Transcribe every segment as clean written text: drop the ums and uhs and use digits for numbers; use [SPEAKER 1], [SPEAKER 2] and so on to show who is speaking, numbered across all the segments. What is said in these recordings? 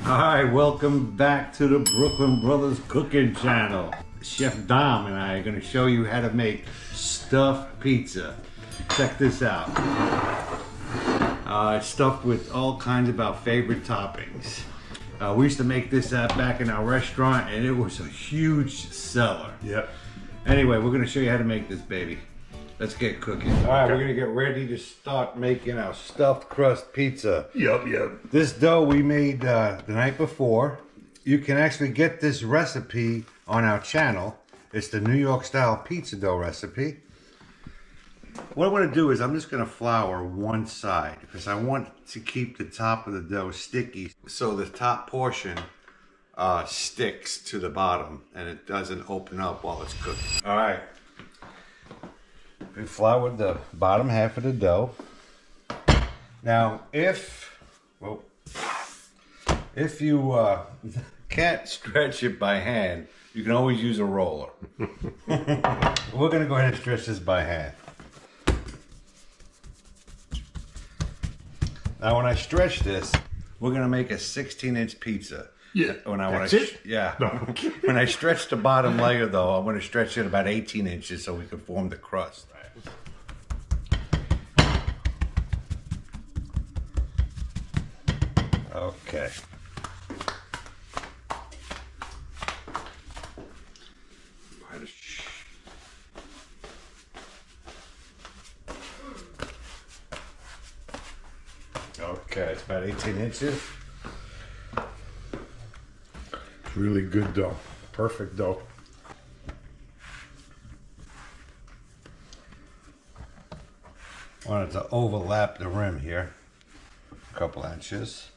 [SPEAKER 1] Hi, welcome back to the Brooklyn Brothers Cooking Channel. Chef Dom and I are going to show you how to make stuffed pizza. Check this out. It's stuffed with all kinds of our favorite toppings. We used to make this back in our restaurant and it was a huge seller.
[SPEAKER 2] Yep.
[SPEAKER 1] Anyway, we're going to show you how to make this baby. Let's get cooking. All right, we're gonna get ready to start making our stuffed crust pizza.
[SPEAKER 2] Yep.
[SPEAKER 1] This dough we made the night before. You can actually get this recipe on our channel. It's the New York style pizza dough recipe. What I want to do is I'm just gonna flour one side because I want to keep the top of the dough sticky so the top portion sticks to the bottom and it doesn't open up while it's cooking. All right. We floured the bottom half of the dough. Now, if you can't stretch it by hand, you can always use a roller. We're gonna go ahead and stretch this by hand. Now, when I stretch this, we're gonna make a 16-inch pizza.
[SPEAKER 2] Yeah.
[SPEAKER 1] When I stretch the bottom layer, though, I'm going to stretch it about 18 inches so we can form the crust. Okay. Okay, it's about 18 inches.
[SPEAKER 2] Really good dough. Perfect dough.
[SPEAKER 1] Wanted to overlap the rim here a couple inches.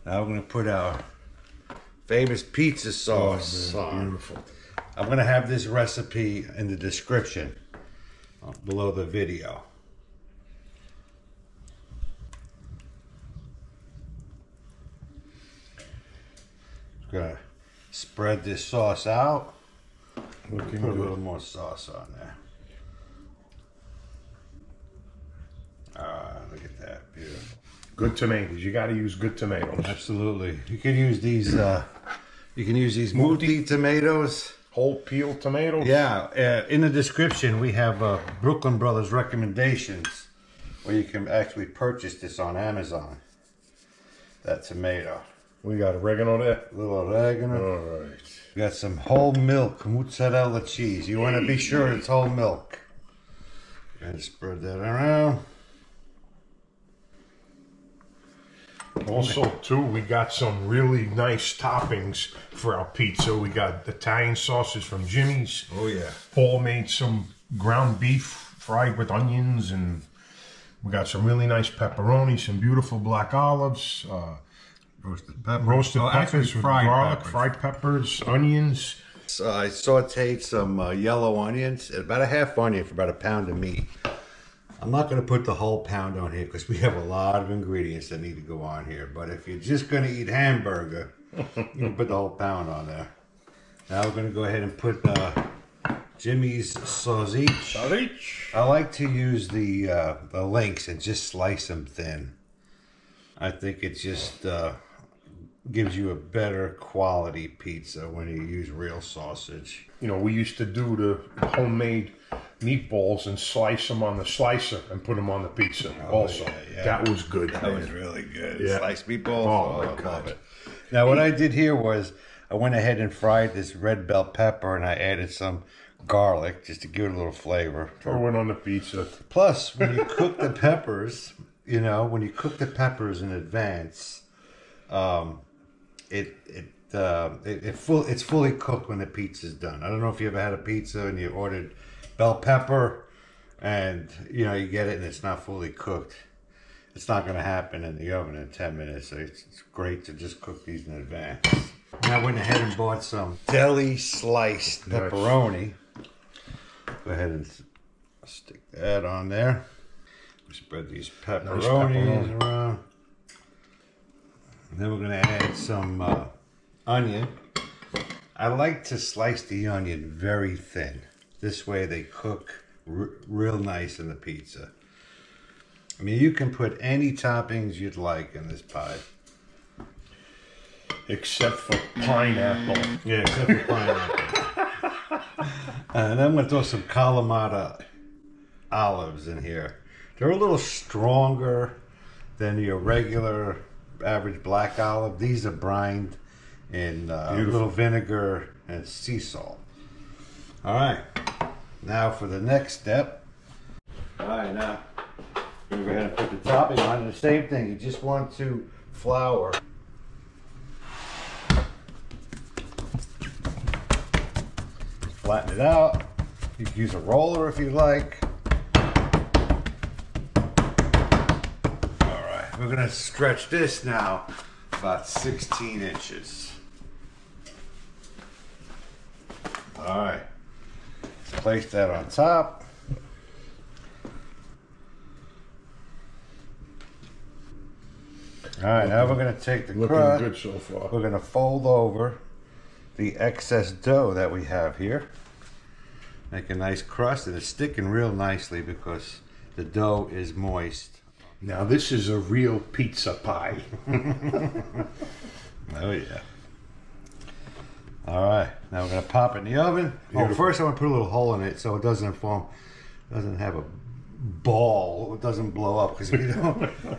[SPEAKER 1] Now we're going to put our famous pizza sauce on.
[SPEAKER 2] Beautiful.
[SPEAKER 1] I'm going to have this recipe in the description below the video. Gonna spread this sauce out.
[SPEAKER 2] Looking
[SPEAKER 1] Put a
[SPEAKER 2] good.
[SPEAKER 1] little more sauce on there. Look at that, beautiful.
[SPEAKER 2] Good tomatoes. You got to use good tomatoes.
[SPEAKER 1] Absolutely. You can use these. You can use these multi tomatoes.
[SPEAKER 2] Whole peel tomatoes.
[SPEAKER 1] Yeah. In the description, we have Brooklyn Brothers recommendations, where you can actually purchase this on Amazon. That tomato.
[SPEAKER 2] We got oregano there.
[SPEAKER 1] A little oregano.
[SPEAKER 2] All right.
[SPEAKER 1] We got some whole milk mozzarella cheese. You want to be sure it's whole milk. And spread that around.
[SPEAKER 2] Also, too, we got some really nice toppings for our pizza. We got Italian sauces from Jimmy's.
[SPEAKER 1] Oh yeah.
[SPEAKER 2] Paul made some ground beef fried with onions, and we got some really nice pepperoni, some beautiful black olives.
[SPEAKER 1] Roasted peppers.
[SPEAKER 2] Peppers with garlic, fried peppers, onions.
[SPEAKER 1] I sauteed some yellow onions, about a half onion for about a pound of meat. I'm not going to put the whole pound on here because we have a lot of ingredients that need to go on here. But if you're just going to eat hamburger, you can put the whole pound on there. Now we're going to go ahead and put Jimmy's sausage. I like to use the links and just slice them thin. I think it just gives you a better quality pizza when you use real sausage.
[SPEAKER 2] You know, we used to do the homemade meatballs and slice them on the slicer and put them on the pizza. Also,
[SPEAKER 1] yeah.
[SPEAKER 2] that was good.
[SPEAKER 1] That was really good.
[SPEAKER 2] Yeah.
[SPEAKER 1] Sliced meatballs.
[SPEAKER 2] Oh,
[SPEAKER 1] I
[SPEAKER 2] my
[SPEAKER 1] love
[SPEAKER 2] God.
[SPEAKER 1] it. Now, what I did here was I went ahead and fried this red bell pepper and I added some garlic just to give it a little flavor.
[SPEAKER 2] Throw it on the pizza.
[SPEAKER 1] Plus, when you cook the peppers, you know, when you cook the peppers in advance, it's fully cooked when the pizza's done. I don't know if you ever had a pizza and you ordered bell pepper and you know you get it and it's not fully cooked. It's not going to happen in the oven in 10 minutes. So it's great to just cook these in advance. And I went ahead and bought some deli sliced pepperoni. Go ahead and stick that on there. We spread these pepperonis around. And then we're going to add some onion. I like to slice the onion very thin. This way they cook real nice in the pizza. I mean, you can put any toppings you'd like in this pie.
[SPEAKER 2] Except for pineapple.
[SPEAKER 1] Yeah, except for pineapple. And then I'm going to throw some Kalamata olives in here. They're a little stronger than your regular average black olive. These are brined in a little vinegar and sea salt. All right, now for the next step. All right, now we're going to put the topping on. The same thing, you just want to flour. Flatten it out. You can use a roller if you like. All right, we're gonna stretch this now about 16 inches. All right, place that on top. All right, now we're gonna take the crust.
[SPEAKER 2] Looking good so far.
[SPEAKER 1] We're gonna fold over the excess dough that we have here. Make a nice crust, and it's sticking real nicely because the dough is moist.
[SPEAKER 2] Now this is a real pizza pie.
[SPEAKER 1] Oh yeah. All right, now we're gonna pop it in the oven.
[SPEAKER 2] Beautiful.
[SPEAKER 1] Oh, first I'm gonna put a little hole in it so it doesn't have a ball, it doesn't blow up. Because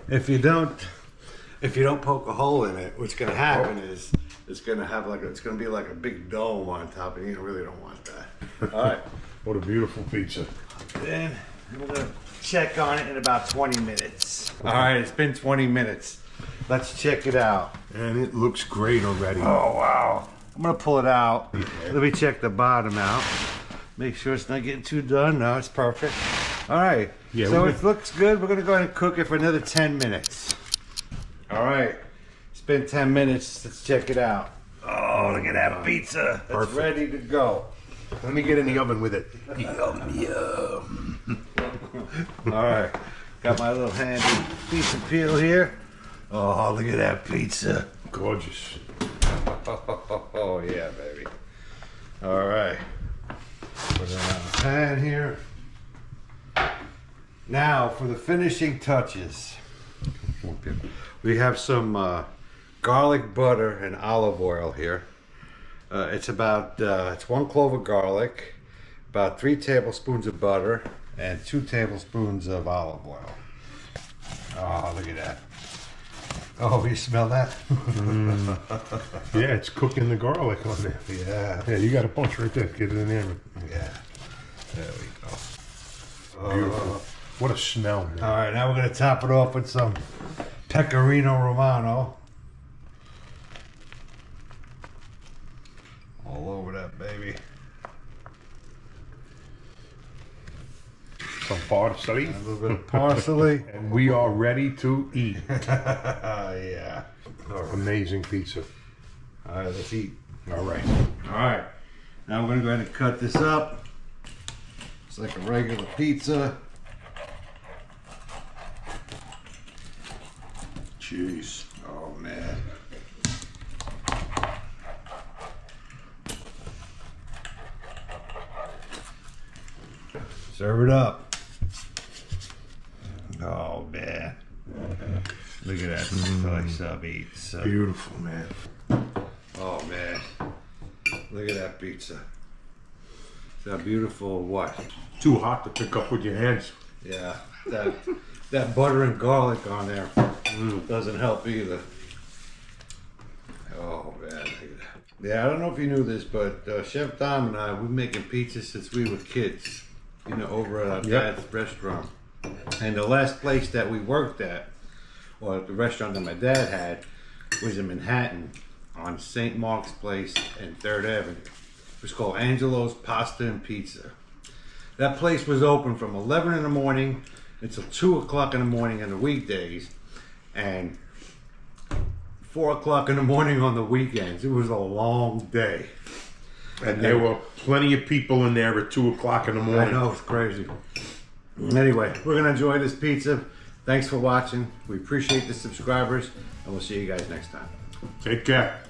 [SPEAKER 1] if you don't poke a hole in it, what's gonna happen is it's gonna be like a big dome on top, and you really don't want that. All right.
[SPEAKER 2] What a beautiful pizza.
[SPEAKER 1] Then we're gonna check on it in about 20 minutes. All right, it's been 20 minutes. Let's check it out.
[SPEAKER 2] And it looks great already.
[SPEAKER 1] Oh wow. I'm gonna pull it out. Yeah. Let me check the bottom out. Make sure it's not getting too done. No, it's perfect. All right. Yeah, so it looks good. We're gonna go ahead and cook it for another 10 minutes. All right. It's been 10 minutes. Let's check it out. Oh, look at that pizza. It's ready to go.
[SPEAKER 2] Let me get in the oven with it.
[SPEAKER 1] Yum, yum. All right. Got my little handy piece of peel here. Oh, look at that pizza.
[SPEAKER 2] Gorgeous.
[SPEAKER 1] Oh, yeah, baby. All right. Put it on the pan here. Now, for the finishing touches. We have some garlic butter and olive oil here. It's 1 clove of garlic, about 3 tablespoons of butter, and 2 tablespoons of olive oil. Oh, look at that. Oh, you smell that?
[SPEAKER 2] Yeah, it's cooking the garlic on there.
[SPEAKER 1] Yeah.
[SPEAKER 2] Yeah, you got a bunch right there. Get it in there.
[SPEAKER 1] Yeah. There we go.
[SPEAKER 2] Beautiful. What a smell, man.
[SPEAKER 1] All right, now we're going to top it off with some pecorino romano. All over that baby.
[SPEAKER 2] Some parsley.
[SPEAKER 1] A little bit of parsley.
[SPEAKER 2] And we are ready to eat.
[SPEAKER 1] Yeah.
[SPEAKER 2] Amazing pizza.
[SPEAKER 1] All right, let's eat.
[SPEAKER 2] All right.
[SPEAKER 1] All right. Now we're going to go ahead and cut this up. It's like a regular pizza. Jeez. Oh, man. Serve it up. Oh, man. Look at that slice of pizza.
[SPEAKER 2] Beautiful, man.
[SPEAKER 1] Oh, man. Look at that pizza. Is that beautiful what?
[SPEAKER 2] Too hot to pick up with your hands.
[SPEAKER 1] Yeah. That butter and garlic on there doesn't help either. Oh, man. Look at that. Yeah, I don't know if you knew this, but Chef Dom and I, we've been making pizza since we were kids. You know, over at our dad's restaurant. And the last place that we worked at, or the restaurant that my dad had, was in Manhattan on St. Mark's Place and 3rd Avenue. It was called Angelo's Pasta and Pizza. That place was open from 11 in the morning until 2 o'clock in the morning on the weekdays, and 4 o'clock in the morning on the weekends. It was a long day.
[SPEAKER 2] And there were plenty of people in there at 2 o'clock in the morning.
[SPEAKER 1] I know, it's crazy. Anyway, we're going to enjoy this pizza. Thanks for watching. We appreciate the subscribers, and we'll see you guys next time.
[SPEAKER 2] Take care.